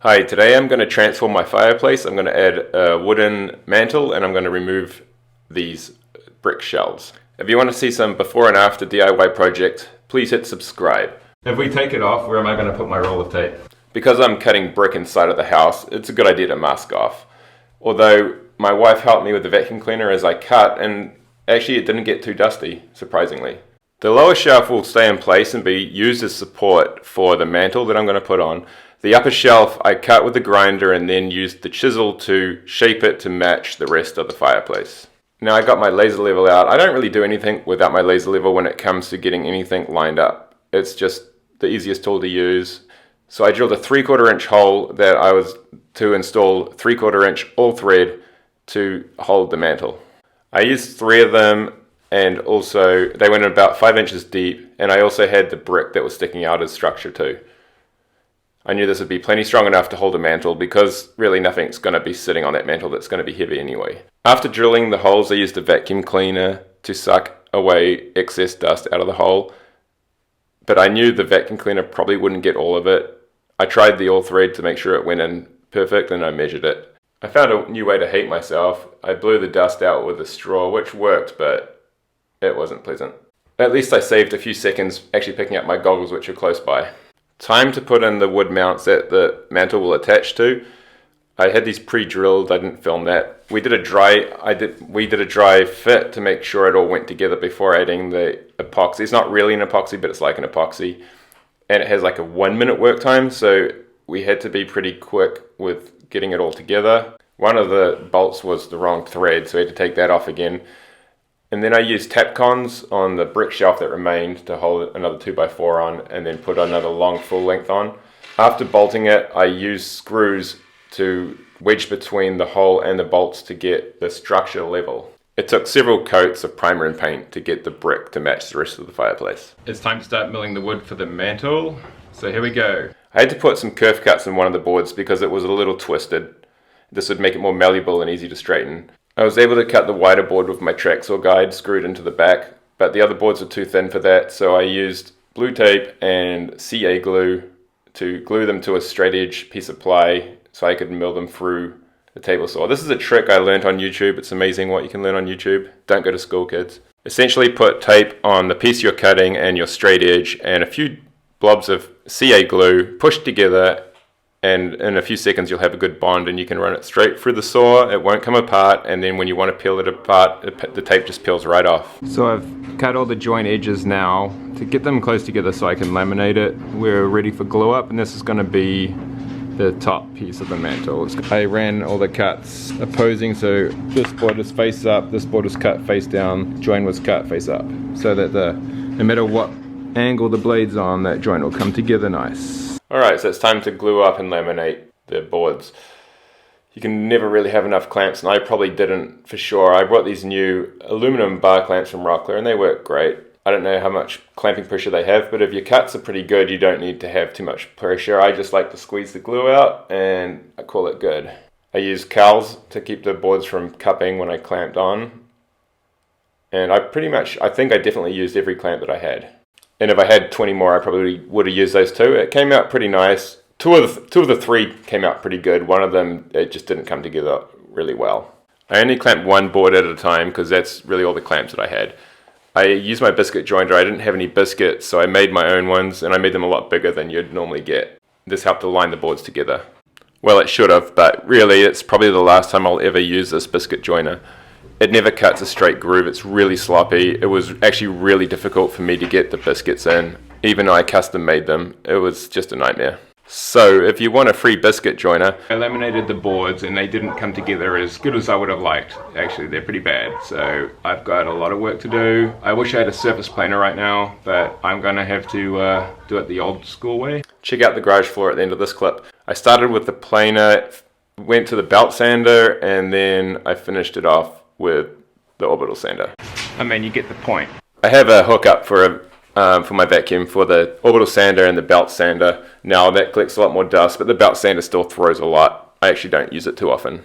Hi, today I'm going to transform my fireplace. I'm going to add a wooden mantle and I'm going to remove these brick shelves. If you want to see some before and after DIY project, please hit subscribe. If we take it off, where am I going to put my roll of tape? Because I'm cutting brick inside of the house, it's a good idea to mask off. Although my wife helped me with the vacuum cleaner as I cut, and actually it didn't get too dusty, surprisingly. The lower shelf will stay in place and be used as support for the mantle that I'm going to put on. The upper shelf I cut with the grinder and then used the chisel to shape it to match the rest of the fireplace. Now I got my laser level out. I don't really do anything without my laser level when it comes to getting anything lined up. It's just the easiest tool to use. So I drilled a 3/4 inch hole that I was to install 3/4 inch all thread to hold the mantle. I used 3 of them, and also they went about 5 inches deep, and I also had the brick that was sticking out as structure too. I knew this would be plenty strong enough to hold a mantle because really nothing's going to be sitting on that mantle that's going to be heavy anyway. After drilling the holes, I used a vacuum cleaner to suck away excess dust out of the hole, but I knew the vacuum cleaner probably wouldn't get all of it. I tried the all thread to make sure it went in perfect, and I measured it. I found a new way to heat myself. I blew the dust out with a straw, which worked, but it wasn't pleasant. At least I saved a few seconds actually picking up my goggles, which are close by. Time to put in the wood mounts that the mantle will attach to. I had these pre-drilled. I didn't film that. We did a dry fit to make sure it all went together before adding the epoxy. It's not really an epoxy, but it's like an epoxy, and it has like a 1-minute work time, so we had to be pretty quick with getting it all together. One of the bolts was the wrong thread, so we had to take that off again. And then I used Tapcons on the brick shelf that remained to hold another 2x4 on, and then put another long full length on. After bolting it, I used screws to wedge between the hole and the bolts to get the structure level. It took several coats of primer and paint to get the brick to match the rest of the fireplace. It's time to start milling the wood for the mantle, so here we go. I had to put some kerf cuts in one of the boards because it was a little twisted. This would make it more malleable and easy to straighten. I was able to cut the wider board with my track saw guide screwed into the back, but the other boards were too thin for that, so I used blue tape and CA glue to glue them to a straight edge piece of ply so I could mill them through the table saw. This is a trick I learned on YouTube. It's amazing what you can learn on YouTube. Don't go to school, kids. Essentially put tape on the piece you're cutting and your straight edge and a few blobs of CA glue pushed together, and in a few seconds you'll have a good bond and you can run it straight through the saw. It won't come apart, and then when you want to peel it apart, the tape just peels right off. So I've cut all the joint edges now to get them close together so I can laminate it. We're ready for glue up, and this is going to be the top piece of the mantle. I ran all the cuts opposing, so this board is face up, this board was cut face down, joint was cut face up, so that no matter what angle the blade's on, that joint will come together nice. Alright, so it's time to glue up and laminate the boards. You can never really have enough clamps, and I probably didn't for sure. I bought these new aluminum bar clamps from Rockler, and they work great. I don't know how much clamping pressure they have, but if your cuts are pretty good, you don't need to have too much pressure. I just like to squeeze the glue out, and I call it good. I use cowls to keep the boards from cupping when I clamped on, and I think I definitely used every clamp that I had. And if I had 20 more, I probably would have used those too. It came out pretty nice. Two of the 3 came out pretty good. One of them, it just didn't come together really well. I only clamped one board at a time because that's really all the clamps that I had. I used my biscuit jointer. I didn't have any biscuits, so I made my own ones, and I made them a lot bigger than you'd normally get. This helped align the boards together. Well, it should have, but really it's probably the last time I'll ever use this biscuit joiner. It never cuts a straight groove. It's really sloppy. It was actually really difficult for me to get the biscuits in. Even though I custom made them, it was just a nightmare. So if you want a free biscuit joiner, I laminated the boards and they didn't come together as good as I would have liked. Actually, they're pretty bad. So I've got a lot of work to do. I wish I had a surface planer right now, but I'm gonna have to do it the old school way. Check out the garage floor at the end of this clip. I started with the planer, went to the belt sander, and then I finished it off with the orbital sander. I mean, you get the point. I have a hookup for my vacuum for the orbital sander and the belt sander. Now that collects a lot more dust, but the belt sander still throws a lot. I actually don't use it too often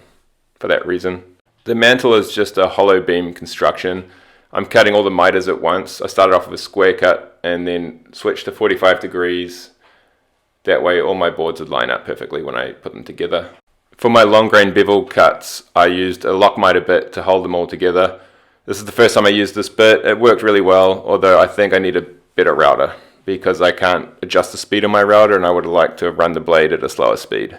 for that reason. The mantle is just a hollow beam construction. I'm cutting all the miters at once. I started off with a square cut and then switched to 45 degrees That way all my boards would line up perfectly when I put them together. For my long grain bevel cuts, I used a lock miter bit to hold them all together. This is the first time I used this bit. It worked really well, although I think I need a better router because I can't adjust the speed of my router and I would like to run the blade at a slower speed.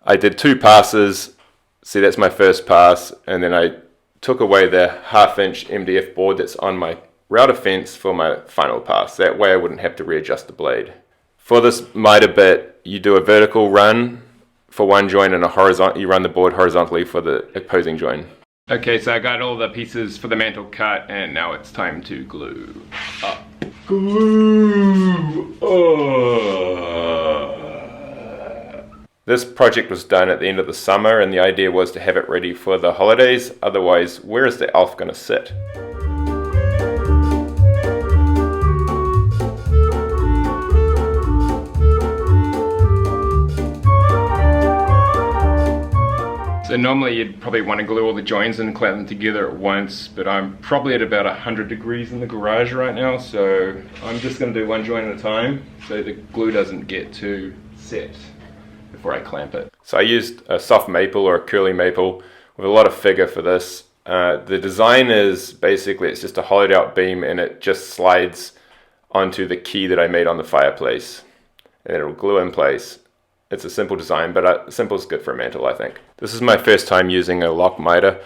I did 2 passes. See, that's my first pass, and then I took away the 1/2 inch MDF board that's on my router fence for my final pass. That way I wouldn't have to readjust the blade. For this miter bit, you do a vertical run for one joint and you run the board horizontally for the opposing joint. Okay, so I got all the pieces for the mantle cut, and now it's time to glue up. Glue! This project was done at the end of the summer, and the idea was to have it ready for the holidays. Otherwise, where is the elf going to sit? So normally you'd probably want to glue all the joints and clamp them together at once, but I'm probably at about 100 degrees in the garage right now, so I'm just going to do one joint at a time so the glue doesn't get too set before I clamp it. So I used a soft maple or a curly maple with a lot of figure for this. The design is basically, it's just a hollowed out beam and it just slides onto the key that I made on the fireplace and it'll glue in place. It's a simple design, but simple is good for a mantle, I think. This is my first time using a lock miter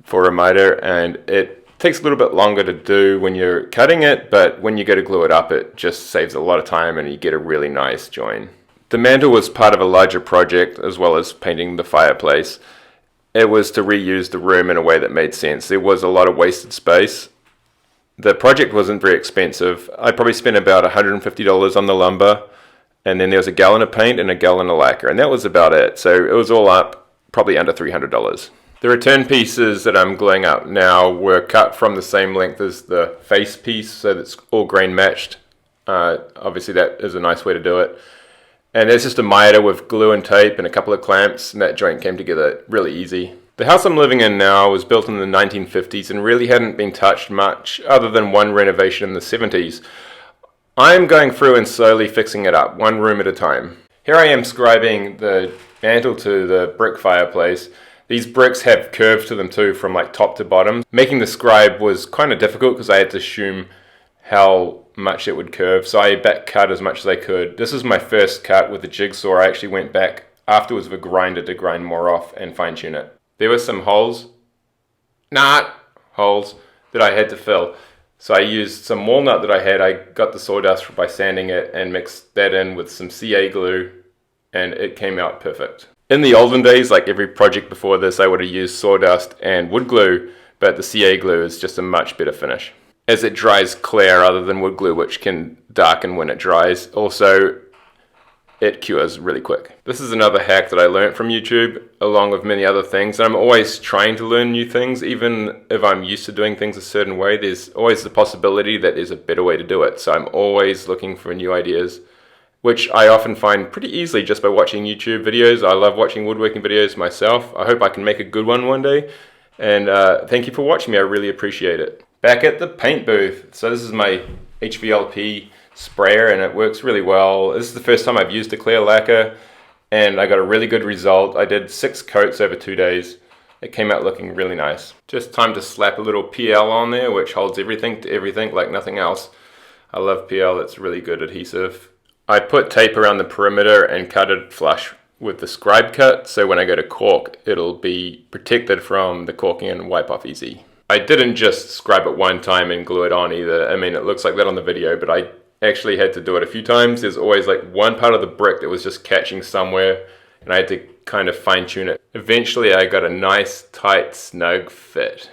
for a miter, and it takes a little bit longer to do when you're cutting it, but when you go to glue it up, it just saves a lot of time and you get a really nice join. The mantle was part of a larger project as well as painting the fireplace. It was to reuse the room in a way that made sense. There was a lot of wasted space. The project wasn't very expensive. I probably spent about $150 on the lumber, and then there was a gallon of paint and a gallon of lacquer, and that was about it. So it was all up probably under $300. The return pieces that I'm gluing up now were cut from the same length as the face piece, so that's all grain matched. Obviously that is a nice way to do it. And it's just a miter with glue and tape and a couple of clamps, and that joint came together really easy. The house I'm living in now was built in the 1950s and really hadn't been touched much other than one renovation in the 70s. I'm going through and slowly fixing it up, one room at a time. Here I am scribing the mantle to the brick fireplace. These bricks have curves to them too, from like top to bottom. Making the scribe was kind of difficult because I had to assume how much it would curve, so I back cut as much as I could. This is my first cut with the jigsaw. I actually went back afterwards with a grinder to grind more off and fine tune it. There were some holes that I had to fill. So I used some walnut that I had. I got the sawdust by sanding it and mixed that in with some CA glue, and it came out perfect. In the olden days, like every project before this, I would have used sawdust and wood glue, but the CA glue is just a much better finish, as it dries clear rather than wood glue, which can darken when it dries. Also, it cures really quick. This is another hack that I learned from YouTube, along with many other things. And I'm always trying to learn new things. Even if I'm used to doing things a certain way, there's always the possibility that there's a better way to do it. So I'm always looking for new ideas, which I often find pretty easily just by watching YouTube videos. I love watching woodworking videos myself. I hope I can make a good one day. And thank you for watching me. I really appreciate it. Back at the paint booth. So this is my HVLP sprayer, and it works really well. This is the first time I've used a clear lacquer, and I got a really good result. I did 6 coats over 2 days. It came out looking really nice. Just time to slap a little PL on there, which holds everything to everything like nothing else. I love PL, it's really good adhesive. I put tape around the perimeter and cut it flush with the scribe cut, so when I go to caulk, it'll be protected from the caulking and wipe off easy. I didn't just scribe it one time and glue it on either. I mean, it looks like that on the video, but I actually had to do it a few times. There's always like one part of the brick that was just catching somewhere, and I had to kind of fine tune it. Eventually I got a nice tight snug fit.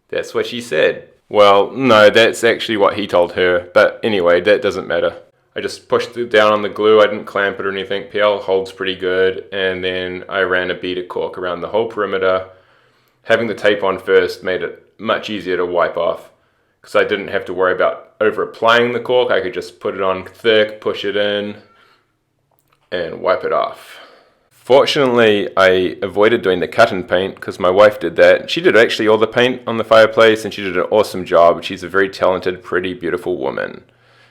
That's what she said. Well, no, that's actually what he told her, but anyway, that doesn't matter. I just pushed it down on the glue. I didn't clamp it or anything. PL holds pretty good, and then I ran a bead of caulk around the whole perimeter. Having the tape on first made it much easier to wipe off, because I didn't have to worry about over applying the caulk. I could just put it on thick, push it in, and wipe it off. Fortunately, I avoided doing the cut and paint because my wife did that. She did actually all the paint on the fireplace, and she did an awesome job. She's a very talented, pretty, beautiful woman.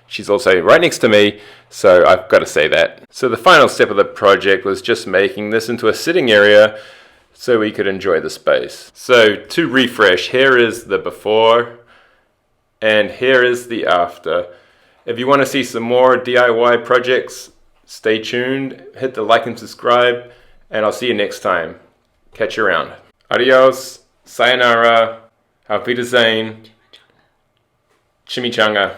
She's also right next to me, so I've got to say that. So the final step of the project was just making this into a sitting area so we could enjoy the space. So to refresh, here is the before and here is the after. If you want to see some more DIY projects, stay tuned, hit the like and subscribe, and I'll see you next time. Catch you around. Adios, sayonara, auf Wiedersehen, chimichanga.